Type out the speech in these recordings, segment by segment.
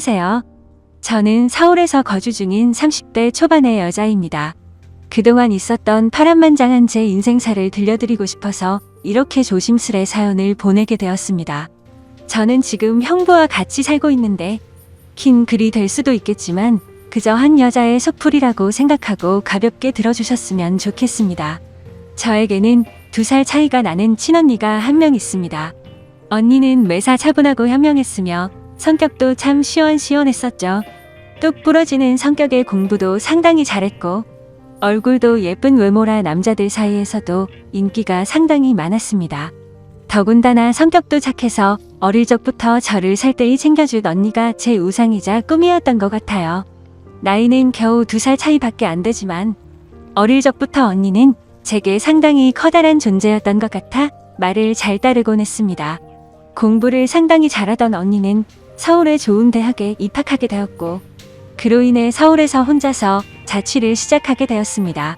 안녕하세요. 저는 서울에서 거주 중인 30대 초반의 여자입니다. 그동안 있었던 파란만장한 제 인생사를 들려드리고 싶어서 이렇게 조심스레 사연을 보내게 되었습니다. 저는 지금 형부와 같이 살고 있는데 긴 글이 될 수도 있겠지만 그저 한 여자의 속풀이라고 생각하고 가볍게 들어주셨으면 좋겠습니다. 저에게는 2살 차이가 나는 친언니가 한 명 있습니다. 언니는 매사 차분하고 현명했으며 성격도 참 시원시원했었죠. 뚝 부러지는 성격의 공부도 상당히 잘했고 얼굴도 예쁜 외모라 남자들 사이에서도 인기가 상당히 많았습니다. 더군다나 성격도 착해서 어릴 적부터 저를 살뜰히 챙겨준 언니가 제 우상이자 꿈이었던 것 같아요. 나이는 겨우 2살 차이밖에 안 되지만 어릴 적부터 언니는 제게 상당히 커다란 존재였던 것 같아 말을 잘 따르곤 했습니다. 공부를 상당히 잘하던 언니는 서울의 좋은 대학에 입학하게 되었고 그로 인해 서울에서 혼자서 자취를 시작하게 되었습니다.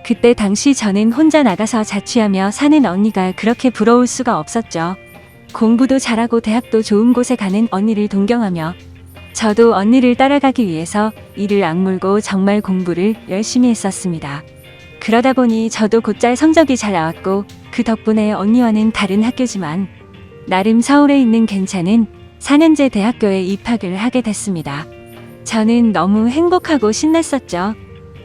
그때 당시 저는 혼자 나가서 자취하며 사는 언니가 그렇게 부러울 수가 없었죠. 공부도 잘하고 대학도 좋은 곳에 가는 언니를 동경하며 저도 언니를 따라가기 위해서 이를 악물고 정말 공부를 열심히 했었습니다. 그러다 보니 저도 곧잘 성적이 잘 나왔고 그 덕분에 언니와는 다른 학교지만 나름 서울에 있는 괜찮은 4년제 대학교에 입학을 하게 됐습니다. 저는 너무 행복하고 신났었죠.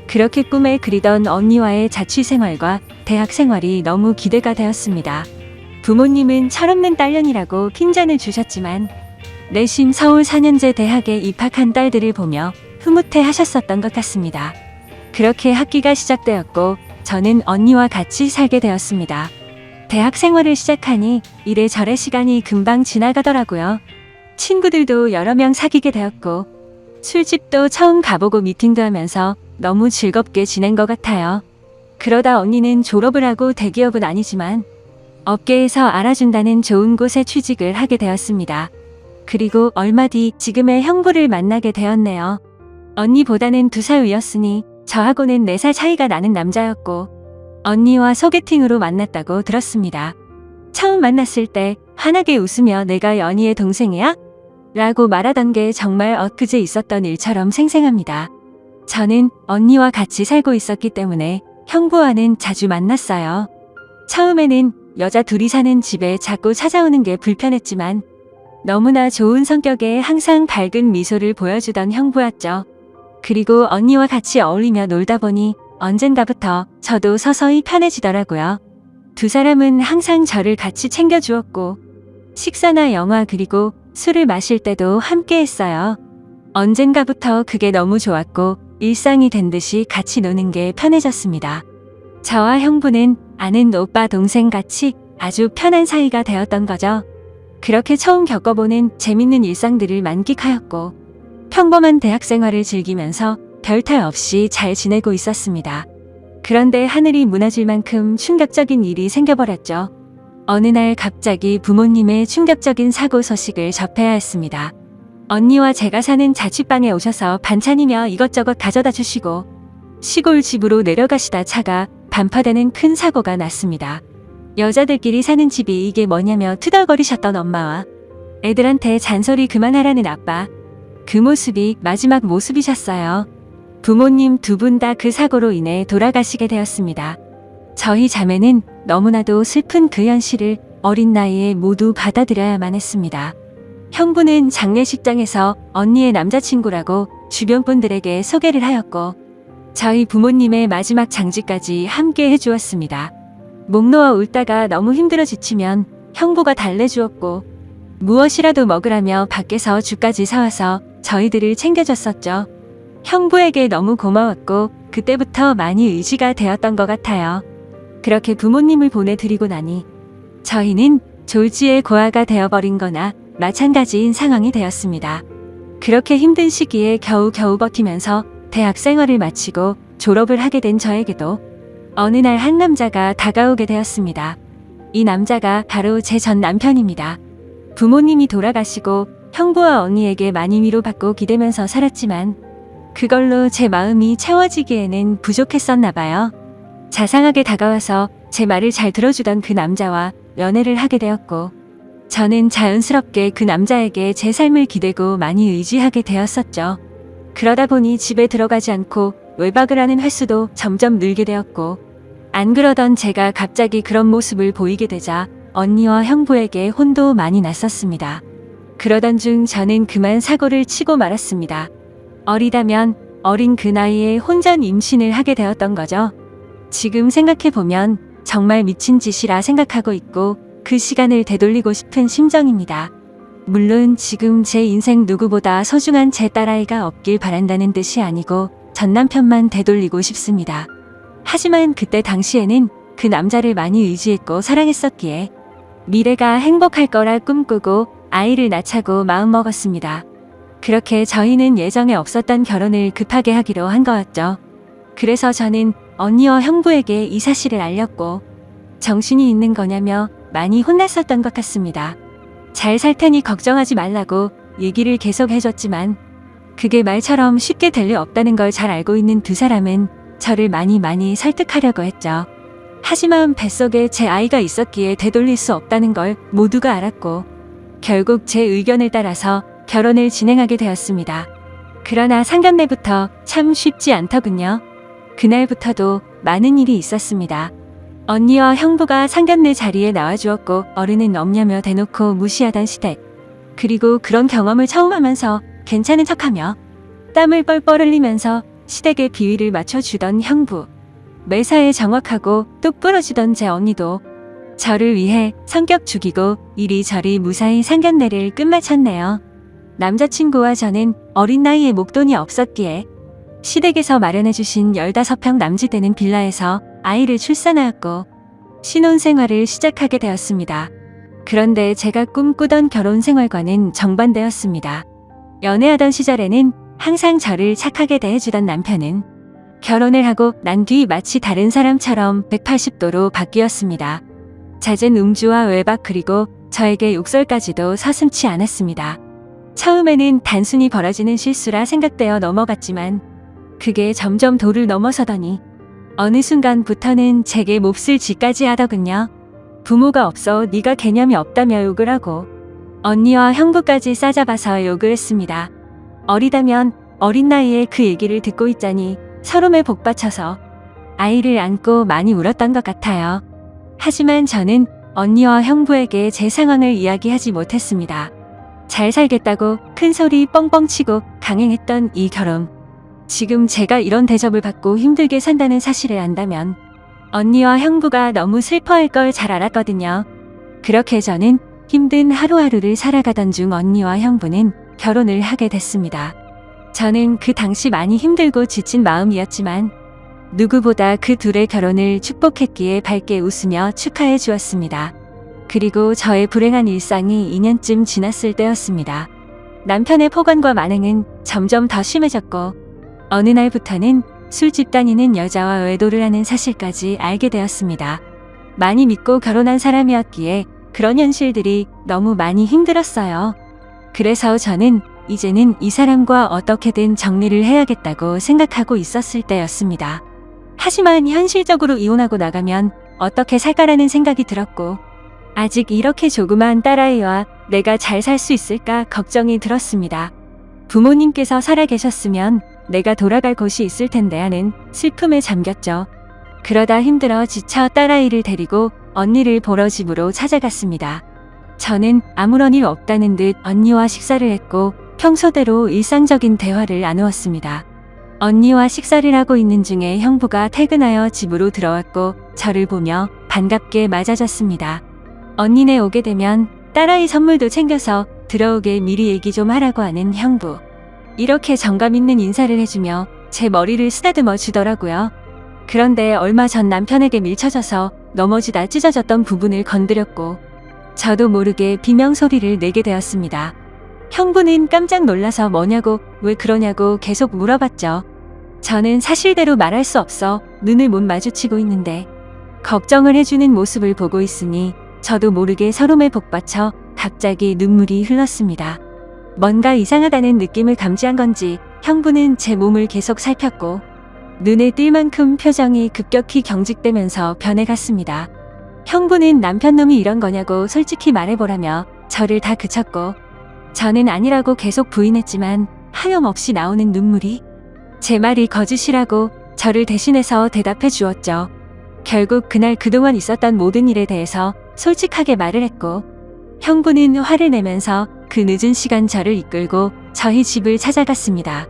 그렇게 꿈에 그리던 언니와의 자취 생활과 대학 생활이 너무 기대가 되었습니다. 부모님은 철없는 딸년이라고 핀잔을 주셨지만 내심 서울 4년제 대학에 입학한 딸들을 보며 흐뭇해 하셨었던 것 같습니다. 그렇게 학기가 시작되었고 저는 언니와 같이 살게 되었습니다. 대학 생활을 시작하니 이래저래 시간이 금방 지나가더라고요. 친구들도 여러 명 사귀게 되었고 술집도 처음 가보고 미팅도 하면서 너무 즐겁게 지낸 것 같아요. 그러다 언니는 졸업을 하고 대기업은 아니지만 업계에서 알아준다는 좋은 곳에 취직을 하게 되었습니다. 그리고 얼마 뒤 지금의 형부를 만나게 되었네요. 언니보다는 2살 위였으니 저하고는 4살 차이가 나는 남자였고 언니와 소개팅으로 만났다고 들었습니다. 처음 만났을 때 환하게 웃으며 내가 연희의 동생이야? 라고 말하던 게 정말 엊그제 있었던 일처럼 생생합니다. 저는 언니와 같이 살고 있었기 때문에 형부와는 자주 만났어요. 처음에는 여자 둘이 사는 집에 자꾸 찾아오는 게 불편했지만 너무나 좋은 성격에 항상 밝은 미소를 보여주던 형부였죠. 그리고 언니와 같이 어울리며 놀다 보니 언젠가부터 저도 서서히 편해지더라고요. 2사람은 항상 저를 같이 챙겨주었고 식사나 영화 그리고 술을 마실 때도 함께 했어요. 언젠가부터 그게 너무 좋았고 일상이 된 듯이 같이 노는 게 편해졌습니다. 저와 형부는 아는 오빠 동생 같이 아주 편한 사이가 되었던 거죠. 그렇게 처음 겪어보는 재밌는 일상들을 만끽하였고 평범한 대학 생활을 즐기면서 별탈 없이 잘 지내고 있었습니다. 그런데 하늘이 무너질 만큼 충격적인 일이 생겨버렸죠. 어느 날 갑자기 부모님의 충격적인 사고 소식을 접해야 했습니다. 언니와 제가 사는 자취방에 오셔서 반찬이며 이것저것 가져다 주시고 시골 집으로 내려가시다 차가 반파되는 큰 사고가 났습니다. 여자들끼리 사는 집이 이게 뭐냐며 투덜거리셨던 엄마와 애들한테 잔소리 그만하라는 아빠. 그 모습이 마지막 모습이셨어요. 부모님 2분 다 그 사고로 인해 돌아가시게 되었습니다. 저희 자매는 너무나도 슬픈 그 현실을 어린 나이에 모두 받아들여야만 했습니다. 형부는 장례식장에서 언니의 남자친구라고 주변 분들에게 소개를 하였고 저희 부모님의 마지막 장지까지 함께 해주었습니다. 목 놓아 울다가 너무 힘들어 지치면 형부가 달래주었고 무엇이라도 먹으라며 밖에서 죽까지 사와서 저희들을 챙겨줬었죠. 형부에게 너무 고마웠고 그때부터 많이 의지가 되었던 것 같아요. 그렇게 부모님을 보내드리고 나니 저희는 졸지의 고아가 되어버린 거나 마찬가지인 상황이 되었습니다. 그렇게 힘든 시기에 겨우겨우 버티면서 대학 생활을 마치고 졸업을 하게 된 저에게도 어느 날 한 남자가 다가오게 되었습니다. 이 남자가 바로 제 전 남편입니다. 부모님이 돌아가시고 형부와 언니에게 많이 위로받고 기대면서 살았지만 그걸로 제 마음이 채워지기에는 부족했었나 봐요. 자상하게 다가와서 제 말을 잘 들어주던 그 남자와 연애를 하게 되었고 저는 자연스럽게 그 남자에게 제 삶을 기대고 많이 의지하게 되었었죠. 그러다 보니 집에 들어가지 않고 외박을 하는 횟수도 점점 늘게 되었고, 안 그러던 제가 갑자기 그런 모습을 보이게 되자 언니와 형부에게 혼도 많이 났었습니다. 그러던 중 저는 그만 사고를 치고 말았습니다. 어리다면 어린 그 나이에 혼전 임신을 하게 되었던 거죠. 지금 생각해보면 정말 미친 짓이라 생각하고 있고 그 시간을 되돌리고 싶은 심정입니다. 물론 지금 제 인생 누구보다 소중한 제 딸아이가 없길 바란다는 뜻이 아니고 전 남편만 되돌리고 싶습니다. 하지만 그때 당시에는 그 남자를 많이 의지했고 사랑했었기에 미래가 행복할 거라 꿈꾸고 아이를 낳자고 마음먹었습니다. 그렇게 저희는 예정에 없었던 결혼을 급하게 하기로 한 거였죠. 그래서 저는 언니와 형부에게 이 사실을 알렸고 정신이 있는 거냐며 많이 혼났었던 것 같습니다. 잘 살 테니 걱정하지 말라고 얘기를 계속 해줬지만 그게 말처럼 쉽게 될 리 없다는 걸 잘 알고 있는 두 사람은 저를 많이 설득하려고 했죠. 하지만 뱃속에 제 아이가 있었기에 되돌릴 수 없다는 걸 모두가 알았고 결국 제 의견을 따라서 결혼을 진행하게 되었습니다. 그러나 상견례부터 참 쉽지 않더군요. 그날부터도 많은 일이 있었습니다. 언니와 형부가 상견례 자리에 나와주었고 어른은 없냐며 대놓고 무시하던 시댁. 그리고 그런 경험을 처음 하면서 괜찮은 척하며 땀을 뻘뻘 흘리면서 시댁의 비위를 맞춰주던 형부. 매사에 정확하고 똑부러지던 제 언니도 저를 위해 성격 죽이고 이리저리 무사히 상견례를 끝마쳤네요. 남자친구와 저는 어린 나이에 목돈이 없었기에 시댁에서 마련해주신 15평 남짓되는 빌라에서 아이를 출산하였고 신혼생활을 시작하게 되었습니다. 그런데 제가 꿈꾸던 결혼 생활과는 정반대였습니다. 연애하던 시절에는 항상 저를 착하게 대해주던 남편은 결혼을 하고 난 뒤 마치 다른 사람처럼 180도로 바뀌었습니다. 잦은 음주와 외박 그리고 저에게 욕설까지도 서슴지 않았습니다. 처음에는 단순히 벌어지는 실수라 생각되어 넘어갔지만 그게 점점 도를 넘어서더니 어느 순간부터는 제게 몹쓸 짓까지 하더군요. 부모가 없어 네가 개념이 없다며 욕을 하고 언니와 형부까지 싸잡아서 욕을 했습니다. 어리다면 어린 나이에 그 얘기를 듣고 있자니 서름에 복받쳐서 아이를 안고 많이 울었던 것 같아요. 하지만 저는 언니와 형부에게 제 상황을 이야기하지 못했습니다. 잘 살겠다고 큰 소리 뻥뻥 치고 강행했던 이 결혼. 지금 제가 이런 대접을 받고 힘들게 산다는 사실을 안다면 언니와 형부가 너무 슬퍼할 걸 잘 알았거든요. 그렇게 저는 힘든 하루하루를 살아가던 중 언니와 형부는 결혼을 하게 됐습니다. 저는 그 당시 많이 힘들고 지친 마음이었지만 누구보다 그 둘의 결혼을 축복했기에 밝게 웃으며 축하해 주었습니다. 그리고 저의 불행한 일상이 2년쯤 지났을 때였습니다. 남편의 폭언과 만행은 점점 더 심해졌고 어느 날부터는 술집 다니는 여자와 외도를 하는 사실까지 알게 되었습니다. 많이 믿고 결혼한 사람이었기에 그런 현실들이 너무 많이 힘들었어요. 그래서 저는 이제는 이 사람과 어떻게든 정리를 해야겠다고 생각하고 있었을 때였습니다. 하지만 현실적으로 이혼하고 나가면 어떻게 살까라는 생각이 들었고 아직 이렇게 조그마한 딸아이와 내가 잘 살 수 있을까 걱정이 들었습니다. 부모님께서 살아계셨으면 내가 돌아갈 곳이 있을 텐데 하는 슬픔에 잠겼죠. 그러다 힘들어 지쳐 딸아이를 데리고 언니를 보러 집으로 찾아갔습니다. 저는 아무런 일 없다는 듯 언니와 식사를 했고 평소대로 일상적인 대화를 나누었습니다. 언니와 식사를 하고 있는 중에 형부가 퇴근하여 집으로 들어왔고 저를 보며 반갑게 맞아줬습니다. 언니네 오게 되면 딸아이 선물도 챙겨서 들어오게 미리 얘기 좀 하라고 하는 형부. 이렇게 정감 있는 인사를 해주며 제 머리를 쓰다듬어 주더라고요. 그런데 얼마 전 남편에게 밀쳐져서 넘어지다 찢어졌던 부분을 건드렸고 저도 모르게 비명소리를 내게 되었습니다. 형부는 깜짝 놀라서 뭐냐고 왜 그러냐고 계속 물어봤죠. 저는 사실대로 말할 수 없어 눈을 못 마주치고 있는데 걱정을 해주는 모습을 보고 있으니 저도 모르게 서름에 복받쳐 갑자기 눈물이 흘렀습니다. 뭔가 이상하다는 느낌을 감지한 건지 형부는 제 몸을 계속 살폈고 눈에 띌 만큼 표정이 급격히 경직되면서 변해갔습니다. 형부는 남편 놈이 이런 거냐고 솔직히 말해보라며 저를 다 그쳤고 저는 아니라고 계속 부인했지만 하염없이 나오는 눈물이 제 말이 거짓이라고 저를 대신해서 대답해 주었죠. 결국 그날 그동안 있었던 모든 일에 대해서 솔직하게 말을 했고 형부는 화를 내면서 그 늦은 시간 저를 이끌고 저희 집을 찾아갔습니다.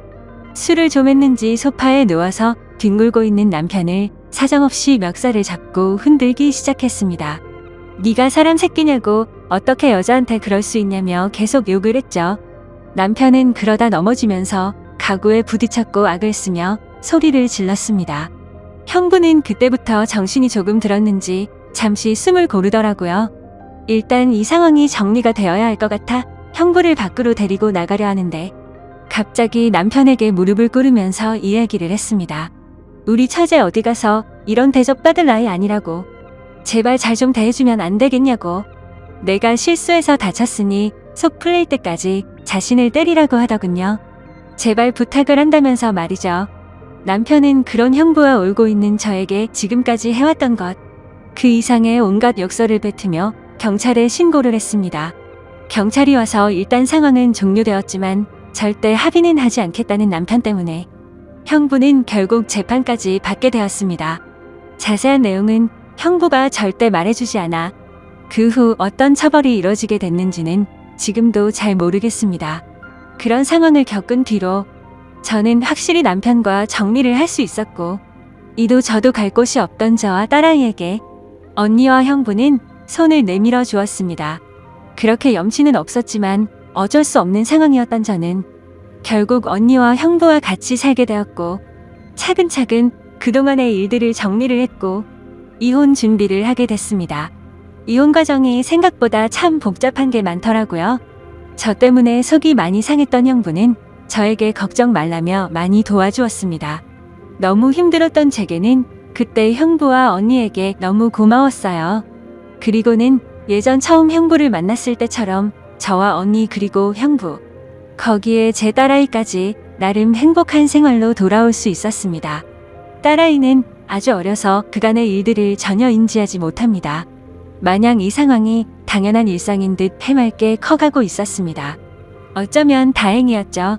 술을 좀 했는지 소파에 누워서 뒹굴고 있는 남편을 사정없이 멱살을 잡고 흔들기 시작했습니다. 네가 사람 새끼냐고 어떻게 여자한테 그럴 수 있냐며 계속 욕을 했죠. 남편은 그러다 넘어지면서 가구에 부딪혔고 악을 쓰며 소리를 질렀습니다. 형부는 그때부터 정신이 조금 들었는지 잠시 숨을 고르더라고요. 일단 이 상황이 정리가 되어야 할 것 같아 형부를 밖으로 데리고 나가려 하는데 갑자기 남편에게 무릎을 꿇으면서 이야기를 했습니다. 우리 처제 어디 가서 이런 대접 받을 나이 아니라고. 제발 잘 좀 대해주면 안 되겠냐고. 내가 실수해서 다쳤으니 속 풀릴 때까지 자신을 때리라고 하더군요. 제발 부탁을 한다면서 말이죠. 남편은 그런 형부와 울고 있는 저에게 지금까지 해왔던 것, 그 이상의 온갖 욕설을 뱉으며 경찰에 신고를 했습니다. 경찰이 와서 일단 상황은 종료되었지만 절대 합의는 하지 않겠다는 남편 때문에 형부는 결국 재판까지 받게 되었습니다. 자세한 내용은 형부가 절대 말해주지 않아 그 후 어떤 처벌이 이뤄지게 됐는지는 지금도 잘 모르겠습니다. 그런 상황을 겪은 뒤로 저는 확실히 남편과 정리를 할 수 있었고 이도 저도 갈 곳이 없던 저와 딸아이에게 언니와 형부는 손을 내밀어 주었습니다. 그렇게 염치는 없었지만 어쩔 수 없는 상황이었던 저는 결국 언니와 형부와 같이 살게 되었고 차근차근 그동안의 일들을 정리를 했고 이혼 준비를 하게 됐습니다. 이혼 과정이 생각보다 참 복잡한 게 많더라고요. 저 때문에 속이 많이 상했던 형부는 저에게 걱정 말라며 많이 도와주었습니다. 너무 힘들었던 제게는 그때 형부와 언니에게 너무 고마웠어요. 그리고는 예전 처음 형부를 만났을 때처럼 저와 언니 그리고 형부, 거기에 제 딸아이까지 나름 행복한 생활로 돌아올 수 있었습니다. 딸아이는 아주 어려서 그간의 일들을 전혀 인지하지 못합니다. 마냥 이 상황이 당연한 일상인 듯 해맑게 커가고 있었습니다. 어쩌면 다행이었죠.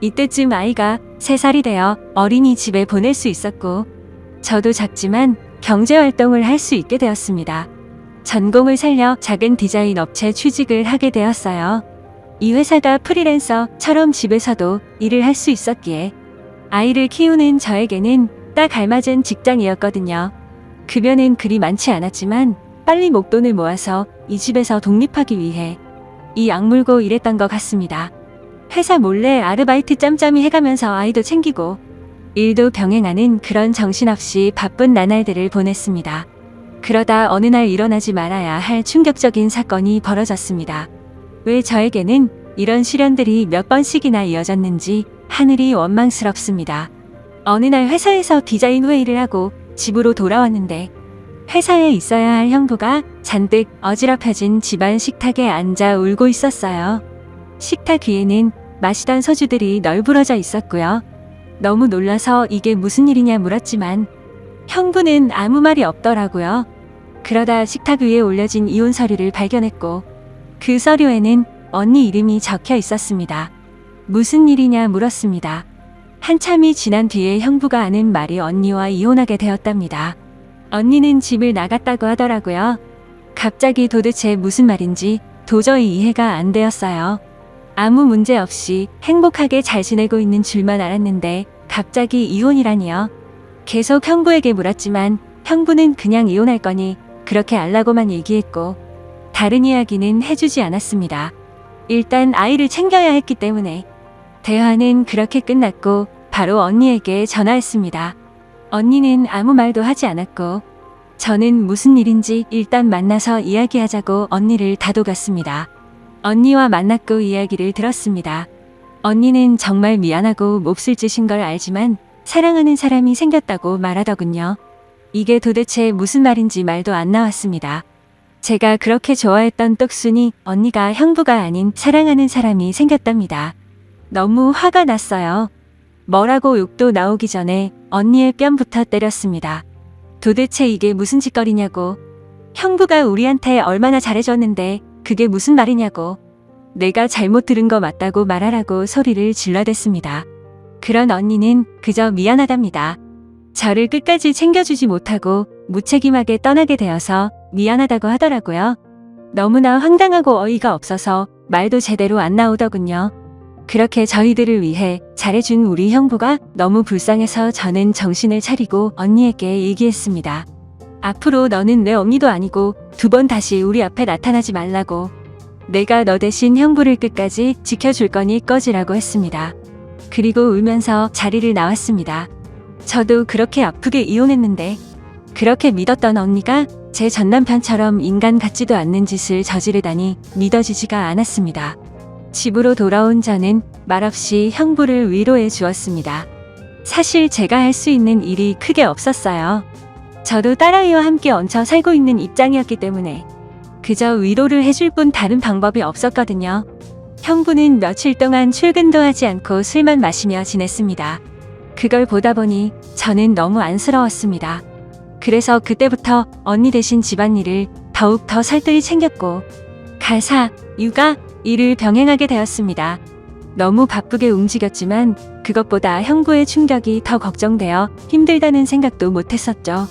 이때쯤 아이가 3살이 되어 어린이집에 보낼 수 있었고 저도 작지만 경제활동을 할 수 있게 되었습니다. 전공을 살려 작은 디자인 업체 취직을 하게 되었어요. 이 회사가 프리랜서처럼 집에서도 일을 할 수 있었기에 아이를 키우는 저에게는 딱 알맞은 직장이었거든요. 급여는 그리 많지 않았지만 빨리 목돈을 모아서 이 집에서 독립하기 위해 이 악물고 일했던 것 같습니다. 회사 몰래 아르바이트 짬짬이 해가면서 아이도 챙기고 일도 병행하는 그런 정신없이 바쁜 나날들을 보냈습니다. 그러다 어느 날 일어나지 말아야 할 충격적인 사건이 벌어졌습니다. 왜 저에게는 이런 시련들이 몇 번씩이나 이어졌는지 하늘이 원망스럽습니다. 어느 날 회사에서 디자인 회의를 하고 집으로 돌아왔는데 회사에 있어야 할 형부가 잔뜩 어지럽혀진 집안 식탁에 앉아 울고 있었어요. 식탁 위에는 마시던 소주들이 널브러져 있었고요. 너무 놀라서 이게 무슨 일이냐 물었지만 형부는 아무 말이 없더라고요. 그러다 식탁 위에 올려진 이혼 서류를 발견했고 그 서류에는 언니 이름이 적혀 있었습니다. 무슨 일이냐 물었습니다. 한참이 지난 뒤에 형부가 하는 말이 언니와 이혼하게 되었답니다. 언니는 집을 나갔다고 하더라고요. 갑자기 도대체 무슨 말인지 도저히 이해가 안 되었어요. 아무 문제 없이 행복하게 잘 지내고 있는 줄만 알았는데 갑자기 이혼이라니요. 계속 형부에게 물었지만 형부는 그냥 이혼할 거니 그렇게 알라고만 얘기했고 다른 이야기는 해주지 않았습니다. 일단 아이를 챙겨야 했기 때문에. 대화는 그렇게 끝났고 바로 언니에게 전화했습니다. 언니는 아무 말도 하지 않았고 저는 무슨 일인지 일단 만나서 이야기하자고 언니를 다독였습니다. 언니와 만났고 이야기를 들었습니다. 언니는 정말 미안하고 몹쓸 짓인 걸 알지만 사랑하는 사람이 생겼다고 말하더군요. 이게 도대체 무슨 말인지 말도 안 나왔습니다. 제가 그렇게 좋아했던 똑순이 언니가 형부가 아닌 사랑하는 사람이 생겼답니다. 너무 화가 났어요. 뭐라고 욕도 나오기 전에 언니의 뺨부터 때렸습니다. 도대체 이게 무슨 짓거리냐고. 형부가 우리한테 얼마나 잘해줬는데 그게 무슨 말이냐고. 내가 잘못 들은 거 맞다고 말하라고 소리를 질러댔습니다. 그런 언니는 그저 미안하답니다. 저를 끝까지 챙겨주지 못하고 무책임하게 떠나게 되어서 미안하다고 하더라고요. 너무나 황당하고 어이가 없어서 말도 제대로 안 나오더군요. 그렇게 저희들을 위해 잘해준 우리 형부가 너무 불쌍해서 저는 정신을 차리고 언니에게 얘기했습니다. 앞으로 너는 내 언니도 아니고 2번 다시 우리 앞에 나타나지 말라고. 내가 너 대신 형부를 끝까지 지켜줄 거니 꺼지라고 했습니다. 그리고 울면서 자리를 나왔습니다. 저도 그렇게 아프게 이혼했는데 그렇게 믿었던 언니가 제 전남편처럼 인간 같지도 않는 짓을 저지르다니 믿어지지가 않았습니다. 집으로 돌아온 저는 말없이 형부를 위로해 주었습니다. 사실 제가 할 수 있는 일이 크게 없었어요. 저도 딸아이와 함께 얹혀 살고 있는 입장이었기 때문에 그저 위로를 해줄 뿐 다른 방법이 없었거든요. 형부는 며칠 동안 출근도 하지 않고 술만 마시며 지냈습니다. 그걸 보다 보니 저는 너무 안쓰러웠습니다. 그래서 그때부터 언니 대신 집안일을 더욱 더 살뜰히 챙겼고 가사, 육아, 일을 병행하게 되었습니다. 너무 바쁘게 움직였지만 그것보다 형부의 충격이 더 걱정되어 힘들다는 생각도 못했었죠.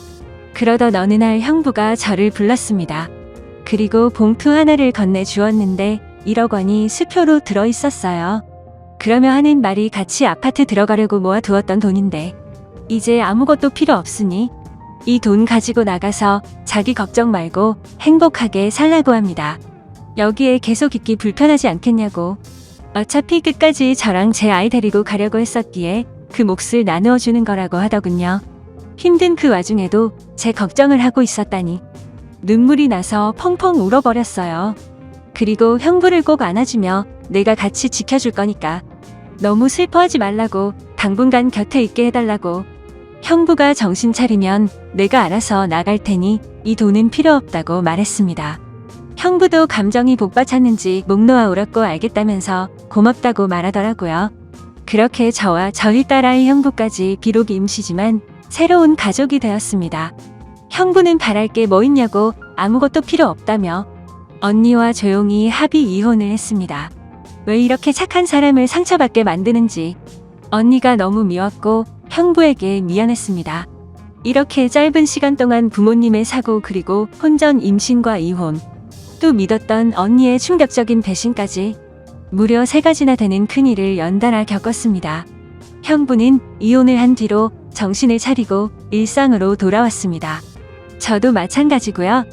그러던 어느 날 형부가 저를 불렀습니다. 그리고 봉투 하나를 건네주었는데 1억 원이 수표로 들어있었어요. 그러며 하는 말이 같이 아파트 들어가려고 모아두었던 돈인데 이제 아무것도 필요 없으니 이 돈 가지고 나가서 자기 걱정 말고 행복하게 살라고 합니다. 여기에 계속 있기 불편하지 않겠냐고. 어차피 끝까지 저랑 제 아이 데리고 가려고 했었기에 그 몫을 나누어 주는 거라고 하더군요. 힘든 그 와중에도 제 걱정을 하고 있었다니 눈물이 나서 펑펑 울어버렸어요. 그리고 형부를 꼭 안아주며 내가 같이 지켜줄 거니까 너무 슬퍼하지 말라고 당분간 곁에 있게 해달라고. 형부가 정신 차리면 내가 알아서 나갈 테니 이 돈은 필요 없다고 말했습니다. 형부도 감정이 복받쳤는지 목 놓아 울었고 알겠다면서 고맙다고 말하더라고요. 그렇게 저와 저희 딸아이 형부까지 비록 임시지만 새로운 가족이 되었습니다. 형부는 바랄 게 뭐 있냐고 아무것도 필요 없다며 언니와 조용히 합의 이혼을 했습니다. 왜 이렇게 착한 사람을 상처받게 만드는지 언니가 너무 미웠고 형부에게 미안했습니다. 이렇게 짧은 시간 동안 부모님의 사고 그리고 혼전 임신과 이혼 또 믿었던 언니의 충격적인 배신까지 무려 3가지나 되는 큰일을 연달아 겪었습니다. 형부는 이혼을 한 뒤로 정신을 차리고 일상으로 돌아왔습니다. 저도 마찬가지고요.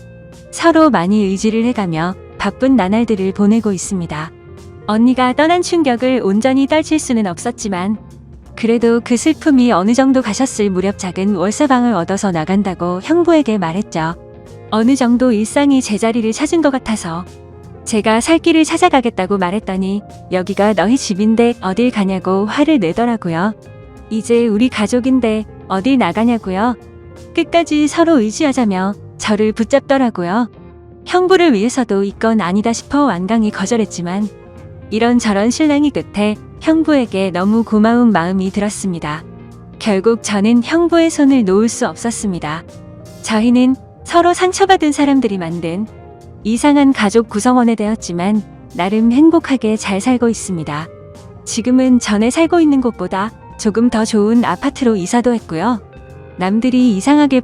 서로 많이 의지를 해가며 바쁜 나날들을 보내고 있습니다. 언니가 떠난 충격을 온전히 떨칠 수는 없었지만 그래도 그 슬픔이 어느 정도 가셨을 무렵 작은 월세방을 얻어서 나간다고 형부에게 말했죠. 어느 정도 일상이 제자리를 찾은 것 같아서 제가 살 길을 찾아가겠다고 말했더니 여기가 너희 집인데 어딜 가냐고 화를 내더라고요. 이제 우리 가족인데 어딜 나가냐고요. 끝까지 서로 의지하자며 저를 붙잡더라고요. 형부를 위해서도 이건 아니다 싶어 완강히 거절했지만 이런저런 실랑이 끝에 형부에게 너무 고마운 마음이 들었습니다. 결국 저는 형부의 손을 놓을 수 없었습니다. 저희는 서로 상처받은 사람들이 만든 이상한 가족 구성원이 되었지만 나름 행복하게 잘 살고 있습니다. 지금은 전에 살고 있는 곳보다 조금 더 좋은 아파트로 이사도 했고요. 남들이 이상하게